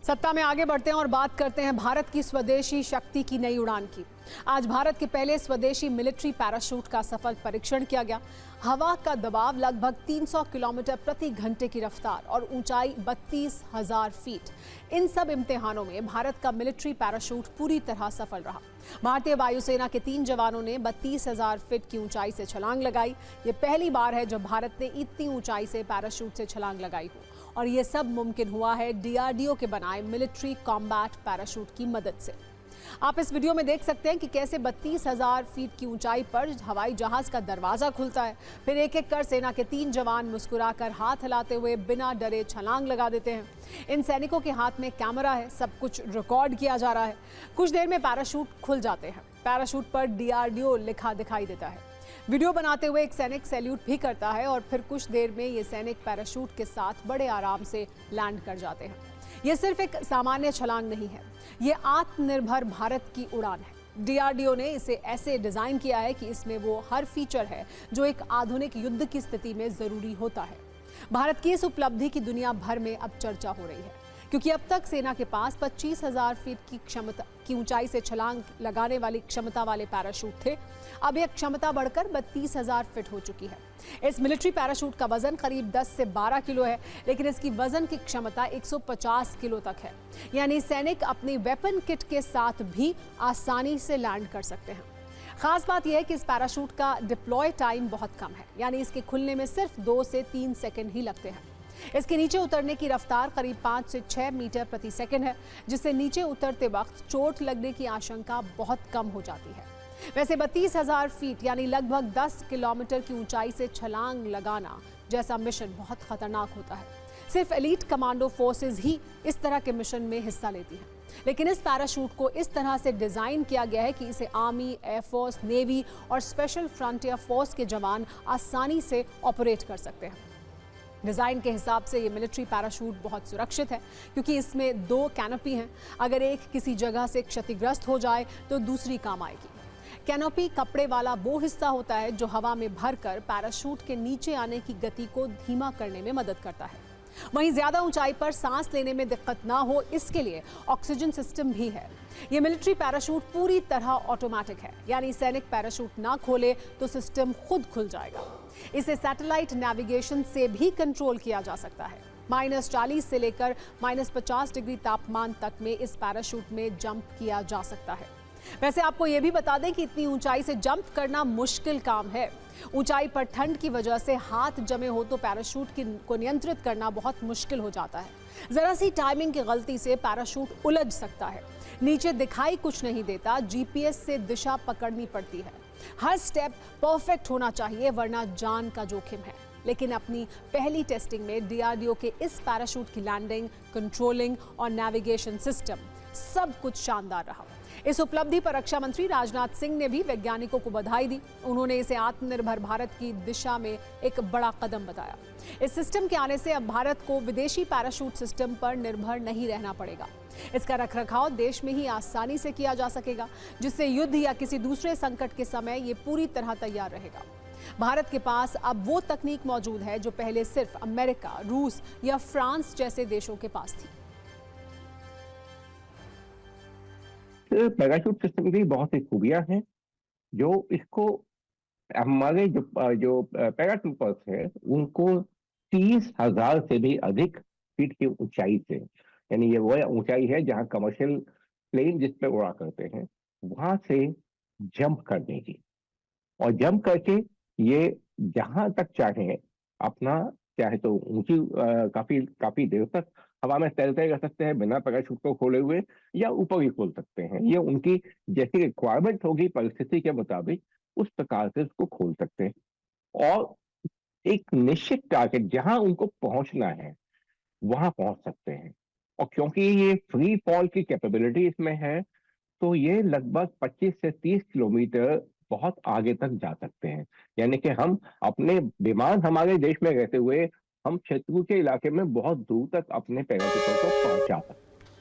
सत्ता में आगे बढ़ते हैं और बात करते हैं भारत की स्वदेशी शक्ति की नई उड़ान की। आज भारत के पहले स्वदेशी मिलिट्री पैराशूट का सफल परीक्षण किया गया। हवा का दबाव लगभग 300 किलोमीटर प्रति घंटे की रफ्तार और ऊंचाई 32,000 फीट। इन सब इम्तिहानों में भारत का मिलिट्री पैराशूट पूरी तरह सफल रहा। भारतीय वायुसेना के 3 जवानों ने 32,000 फीट की ऊंचाई से छलांग लगाई। ये पहली बार है जब भारत ने इतनी ऊंचाई से पैराशूट से छलांग लगाई हो, और ये सब मुमकिन हुआ है डीआरडीओ के बनाए मिलिट्री कॉम्बैट पैराशूट की मदद से। आप इस वीडियो में देख सकते हैं कि कैसे 32,000 फीट की ऊंचाई पर हवाई जहाज का दरवाजा खुलता है। फिर एक एक कर सेना के 3 जवान मुस्कुराकर हाथ हिलाते हुए बिना डरे छलांग लगा देते हैं। इन सैनिकों के हाथ में कैमरा है, सब कुछ रिकॉर्ड किया जा रहा है। कुछ देर में पैराशूट खुल जाते हैं। पैराशूट पर डीआरडीओ लिखा दिखाई देता है। वीडियो बनाते हुए एक सैनिक सैल्यूट भी करता है और फिर कुछ देर में ये सैनिक पैराशूट के साथ बड़े आराम से लैंड कर जाते हैं। ये सिर्फ एक सामान्य छलांग नहीं है, ये आत्मनिर्भर भारत की उड़ान है। डीआरडीओ ने इसे ऐसे डिजाइन किया है कि इसमें वो हर फीचर है जो एक आधुनिक युद्ध की स्थिति में जरूरी होता है। भारत की इस उपलब्धि की दुनिया भर में अब चर्चा हो रही है, क्योंकि अब तक सेना के पास 25,000 फीट की क्षमता की ऊंचाई से छलांग लगाने वाली क्षमता वाले पैराशूट थे। अब यह क्षमता बढ़कर 32,000 फीट हो चुकी है। इस मिलिट्री पैराशूट का वजन करीब 10 से 12 किलो है, लेकिन इसकी वजन की क्षमता 150 किलो तक है। यानी सैनिक अपनी वेपन किट के साथ भी आसानी से लैंड कर सकते हैं। खास बात यह है कि इस पैराशूट का डिप्लॉय टाइम बहुत कम है, यानी इसके खुलने में सिर्फ 2 से 3 सेकंड ही लगते हैं। इसके नीचे उतरने की रफ्तार करीब 5 से 6 मीटर प्रति सेकंड है, जिससे नीचे उतरते वक्त चोट लगने की आशंका बहुत कम हो जाती है। वैसे 32,000 फीट यानी लगभग 10 किलोमीटर की ऊंचाई से छलांग लगाना जैसा मिशन बहुत खतरनाक होता है। सिर्फ एलीट कमांडो फोर्सेस ही इस तरह के मिशन में हिस्सा लेती हैं। लेकिन इस पैराशूट को इस तरह से डिजाइन किया गया है कि इसे आर्मी, एयरफोर्स, नेवी और स्पेशल फ्रंटियर फोर्स के जवान आसानी से ऑपरेट कर सकते हैं। डिज़ाइन के हिसाब से ये मिलिट्री पैराशूट बहुत सुरक्षित है, क्योंकि इसमें 2 कैनोपी हैं। अगर एक किसी जगह से क्षतिग्रस्त हो जाए तो दूसरी काम आएगी। कैनोपी कपड़े वाला वो हिस्सा होता है जो हवा में भरकर पैराशूट के नीचे आने की गति को धीमा करने में मदद करता है। वहीं ज्यादा ऊंचाई पर सांस लेने में दिक्कत ना हो, इसके लिए ऑक्सीजन सिस्टम भी है। ये मिलिट्री पैराशूट पूरी तरह ऑटोमेटिक है, यानी सैनिक पैराशूट ना खोले तो सिस्टम खुद खुल जाएगा। इसे सैटेलाइट नेविगेशन से भी कंट्रोल किया जा सकता है। -40 से लेकर -50 डिग्री तापमान तक में इस पैराशूट में जंप किया जा सकता है। वैसे आपको यह भी बता दें कि इतनी ऊंचाई से जंप करना मुश्किल काम है। ऊंचाई पर ठंड की वजह से हाथ जमे हो तो पैराशूट को नियंत्रित करना बहुत मुश्किल हो जाता है। जरा सी टाइमिंग की गलती से पैराशूट उलझ सकता है। नीचे दिखाई कुछ नहीं देता, जीपीएस से दिशा पकड़नी पड़ती है। हर स्टेप परफेक्ट होना चाहिए, वरना जान का जोखिम है। लेकिन अपनी पहली टेस्टिंग में डीआरडीओ के इस पैराशूट की लैंडिंग, कंट्रोलिंग और नेविगेशन सिस्टम सब कुछ शानदार रहा। इस उपलब्धि पर रक्षा मंत्री राजनाथ सिंह ने भी वैज्ञानिकों को बधाई दी। उन्होंने इसे आत्मनिर्भर भारत की दिशा में एक बड़ा कदम बताया। इस सिस्टम के आने से अब भारत को विदेशी पैराशूट सिस्टम पर निर्भर नहीं रहना पड़ेगा। इसका रखरखाव देश में ही आसानी से किया जा सकेगा, जिससे युद्ध या किसी दूसरे संकट के समय ये पूरी तरह तैयार रहेगा। भारत के पास अब वो तकनीक मौजूद है जो पहले सिर्फ अमेरिका, रूस या फ्रांस जैसे देशों के पास थी। पैराशूट सिस्टम की बहुत सी खूबियां हैं जो इसको हमारे जो पैराट्रूपर्स हैं उनको 30,000 से भी अधिक फीट की ऊंचाई से, यानी ये वो ऊंचाई है जहां कमर्शियल प्लेन जिस पे उड़ा करते हैं वहां से जंप करने की, और जंप करके ये जहां तक चाहे अपना, चाहे तो ऊंची काफी देर तक हवा में तैरते रह सकते हैं बिना पैराशूट को खोले हुए, या ऊपर ही खोल सकते हैं। ये उनकी जैसी रिक्वायरमेंट होगी परिस्थिति के मुताबिक उस प्रकार से उसको खोल सकते हैं, और एक निश्चित टारगेट जहां उनको पहुंचना है वहां पहुंच सकते हैं। और क्योंकि ये फ्री फॉल की कैपेबिलिटी इसमें है, तो ये लगभग 25 से 30 किलोमीटर बहुत आगे तक जा सकते हैं। यानी कि हम अपने विमान हमारे देश में रहते हुए हम शत्रु के इलाके में बहुत दूर तक अपने पैराशूट को पहुंचा सकते हैं।